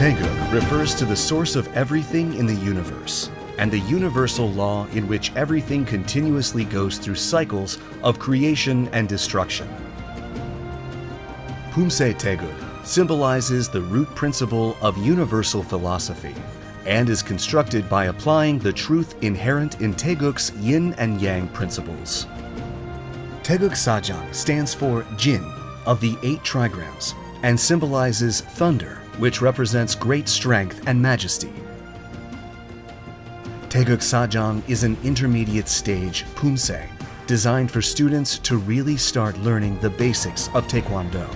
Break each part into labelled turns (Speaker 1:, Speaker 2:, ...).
Speaker 1: Taegeuk refers to the source of everything in the universe, and the universal law in which everything continuously goes through cycles of creation and destruction. Pumse Taegeuk symbolizes the root principle of universal philosophy and is constructed by applying the truth inherent in Taegeuk's yin and yang principles. Taegeuk Sajang stands for Jin of the 8 trigrams and symbolizes thunder, which represents great strength and majesty. Taegeuk Sajang is an intermediate stage Pumse designed for students to really start learning the basics of Taekwondo.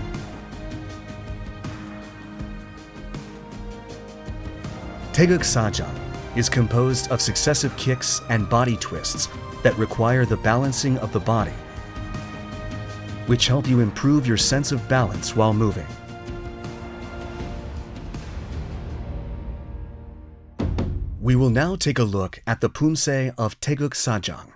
Speaker 1: Taegeuk Sajang is composed of successive kicks and body twists that require the balancing of the body, which help you improve your sense of balance while moving. We will now take a look at the Pumse of Taegeuk Sajang.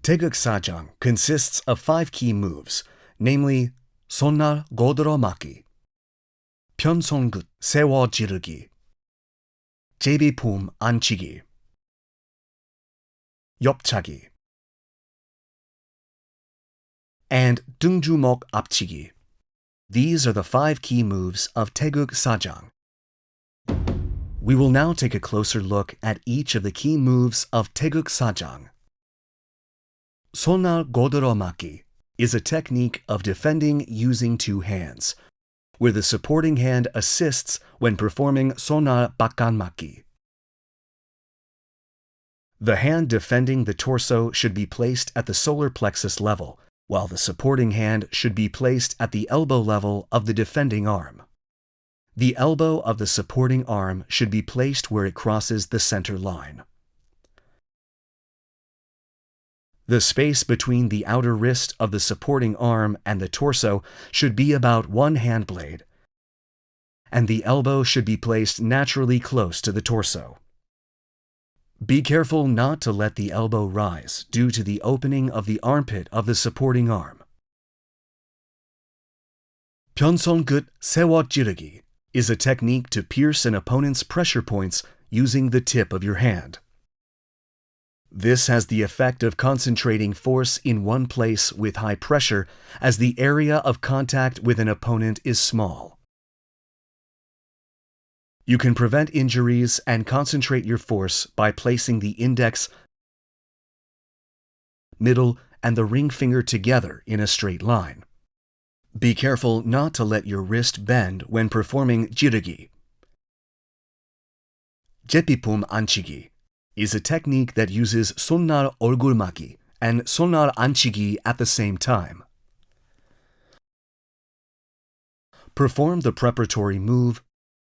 Speaker 1: Taegeuk Sajang consists of 5 key moves, namely 손날 고들어 맞기, 편손끝 세워 지르기, 제비품 앉히기, 옆차기, and 등주먹 앞치기. These are the 5 key moves of Taegeuk Sajang. We will now take a closer look at each of the key moves of Taegeuk Sajang. 손날 고들어 맞기 is a technique of defending using 2 hands, where the supporting hand assists when performing 손날 바깥 맞기. The hand defending the torso should be placed at the solar plexus level, while the supporting hand should be placed at the elbow level of the defending arm. The elbow of the supporting arm should be placed where it crosses the center line. The space between the outer wrist of the supporting arm and the torso should be about 1 hand blade, and the elbow should be placed naturally close to the torso. Be careful not to let the elbow rise due to the opening of the armpit of the supporting arm. 편손끝 세워 찌르기 is a technique to pierce an opponent's pressure points using the tip of your hand. This has the effect of concentrating force in one place with high pressure, as the area of contact with an opponent is small. You can prevent injuries and concentrate your force by placing the index, middle, and the ring finger together in a straight line. Be careful not to let your wrist bend when performing jirugi. 제비품 앉히기 is a technique that uses 손날 얼굴 맞기 and 손날 앉히기 at the same time. Perform the preparatory move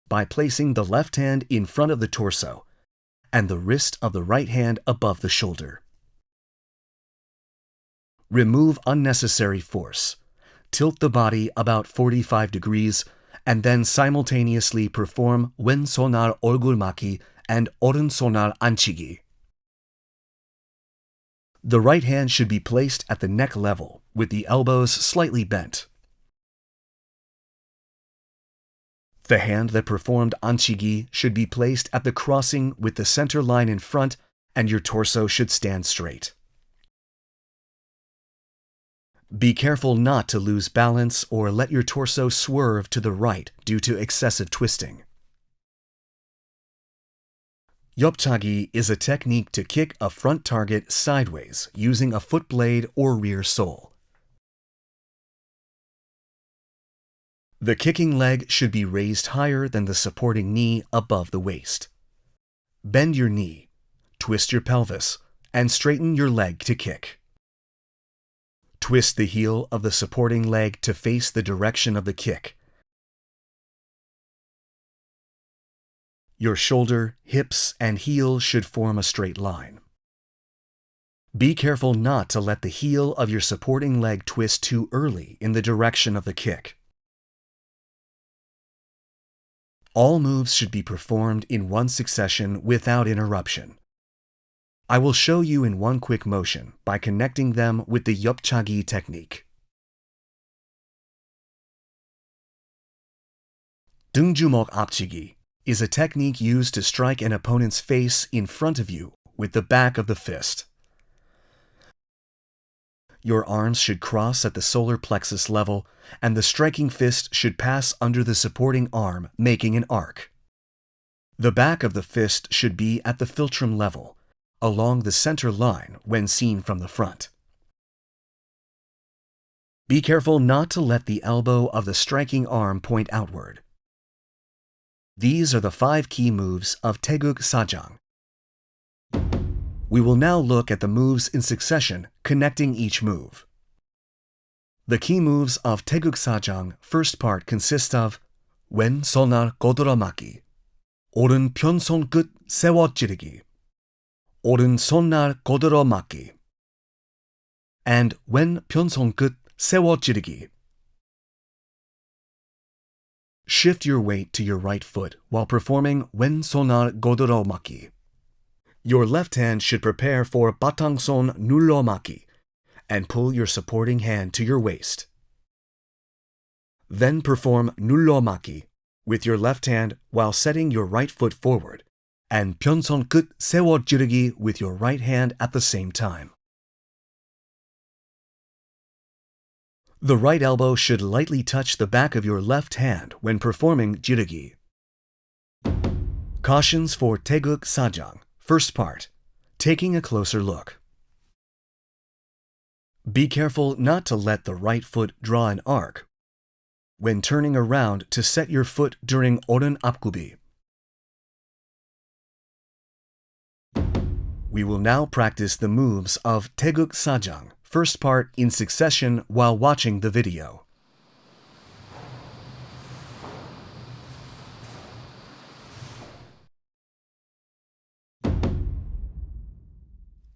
Speaker 1: by placing the left hand in front of the torso and the wrist of the right hand above the shoulder. Remove unnecessary force. Tilt the body about 45 degrees and then simultaneously perform 왼손날 얼굴 맞기 and 오른손날 앉히기. The right hand should be placed at the neck level, with the elbows slightly bent. The hand that performed 앉히기 should be placed at the crossing with the center line in front, and your torso should stand straight. Be careful not to lose balance or let your torso swerve to the right due to excessive twisting. 옆차기 is a technique to kick a front target sideways using a foot blade or rear sole. The kicking leg should be raised higher than the supporting knee above the waist. Bend your knee, twist your pelvis, and straighten your leg to kick. Twist the heel of the supporting leg to face the direction of the kick. Your shoulder, hips, and heel should form a straight line. Be careful not to let the heel of your supporting leg twist too early in the direction of the kick. All moves should be performed in one succession without interruption. I will show you in one quick motion by connecting them with the 옆차기 technique. 등주먹 앞치기 is a technique used to strike an opponent's face in front of you with the back of the fist. Your arms should cross at the solar plexus level, and the striking fist should pass under the supporting arm, making an arc. The back of the fist should be at the philtrum level, along the center line when seen from the front. Be careful not to let the elbow of the striking arm point outward. These are the 5 key moves of Taegeuk Sajang. We will now look at the moves in succession, connecting each move. The key moves of Taegeuk Sajang first part consist of 왼손날 고드러맞기, 오른 편손 끝 세워 찌르기, 오른손날 고드러맞기, and 왼 편손 끝 세워 찌르기. Shift your weight to your right foot while performing 왼손날 고드러맞기. Your left hand should prepare for 바탕손 눌러맞기 and pull your supporting hand to your waist. Then perform 눌러맞기 with your left hand while setting your right foot forward, and 편손 끝 세워 찌르기 with your right hand at the same time. The right elbow should lightly touch the back of your left hand when performing 찌르기. Cautions for Taegeuk Sajang. First part, taking a closer look. Be careful not to let the right foot draw an arc when turning around to set your foot during 오른 앞굽이. We will now practice the moves of Taegeuk Sajang, first part in succession while watching the video.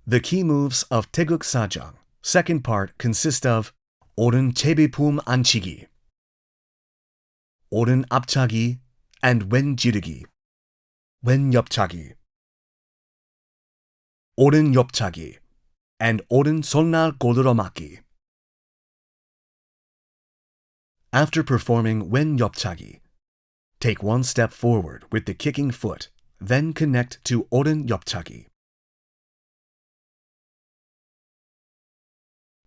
Speaker 1: The key moves of Taegeuk Sajang, second part, consist of 오른 제비품 안치기, 오른 앞차기, and 왼 지르기, 왼 옆차기, 오른 옆차기, and 오른 손날 고드러맞기. After performing 왼 옆차기, take one step forward with the kicking foot, then connect to 오른 옆차기.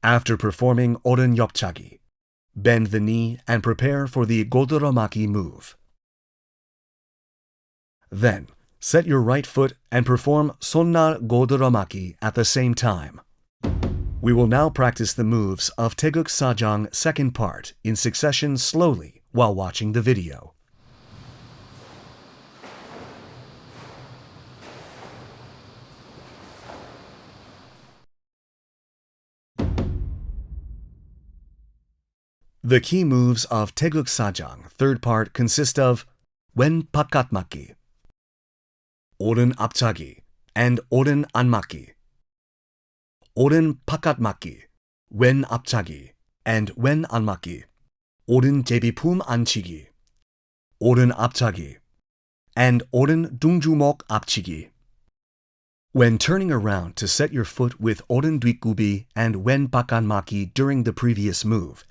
Speaker 1: After performing 오른 옆차기, bend the knee and prepare for the 고드러맞기 move. Then, set your right foot and perform 손날 고드러맞기 at the same time. We will now practice the moves of Taegeuk Sajang second part in succession slowly while watching the video. The key moves of Taegeuk Sajang, third part, consist of 왼 바깥 맞기, 오른 앞차기, and 오른 안 맞기, 오른 바깥 맞기, 왼 앞차기, and 왼 안 맞기, 오른 제비품 안치기, 오른 앞차기, and 오른 등주먹 앞치기. When turning around to set your foot with 오른 뒷굽이 and 왼 바깥 맞기 during the previous move,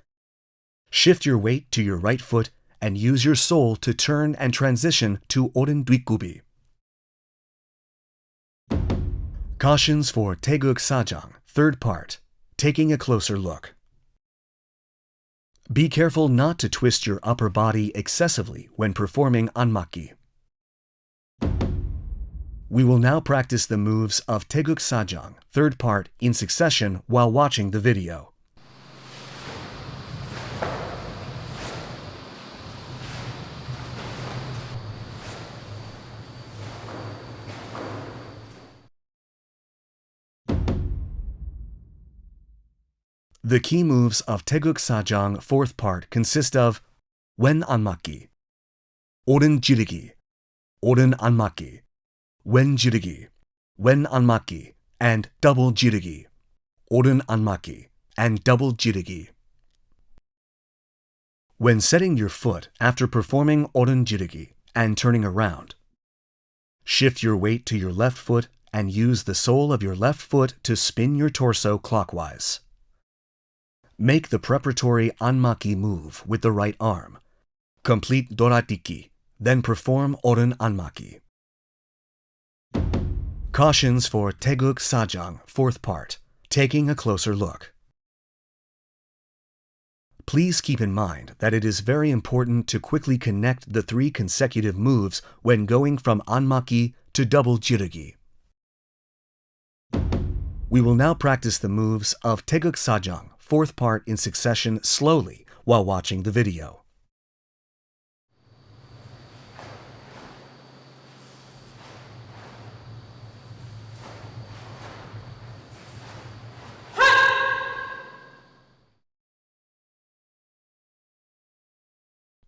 Speaker 1: shift your weight to your right foot and use your sole to turn and transition to 오른 뒷굽이. Cautions for Taegeuk Sajang, third part, taking a closer look. Be careful not to twist your upper body excessively when performing 안맞기. We will now practice the moves of Taegeuk Sajang, third part, in succession while watching the video. The key moves of Taegeuk Sajang 4th part consist of wen anmakki, oren jirigi, oren anmakki, wen jirigi, wen anmakki, and double jirigi, oren anmakki, and double jirigi. When setting your foot after performing oren jirigi and turning around, shift your weight to your left foot and use the sole of your left foot to spin your torso clockwise. Make the preparatory anmakki move with the right arm. Complete doratiki, then perform oren anmakki. Cautions for Taegeuk Sajang 4th part, taking a closer look. Please keep in mind that it is very important to quickly connect the 3 consecutive moves when going from anmakki to double jirigi. We will now practice the moves of Taegeuk Sajang 4th part in succession slowly while watching the video.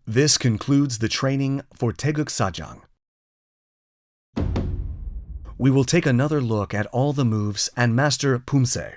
Speaker 1: This concludes the training for Taegeuk Sajang. We will take another look at all the moves and master pumse.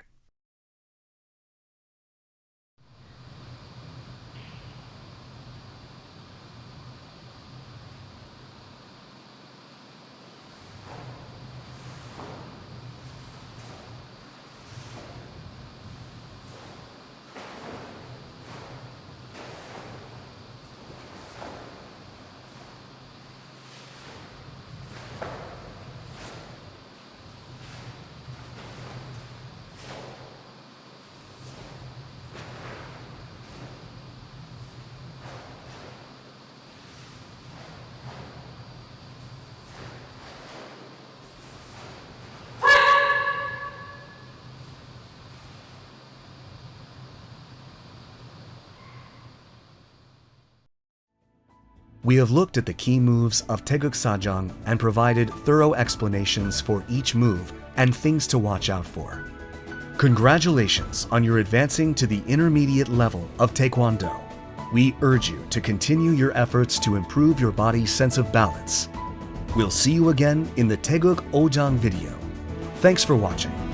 Speaker 1: We have looked at the key moves of Taegeuk Sajang and provided thorough explanations for each move and things to watch out for. Congratulations on your advancing to the intermediate level of Taekwondo. We urge you to continue your efforts to improve your body's sense of balance. We'll see you again in the Taegeuk Ojang video. Thanks for watching.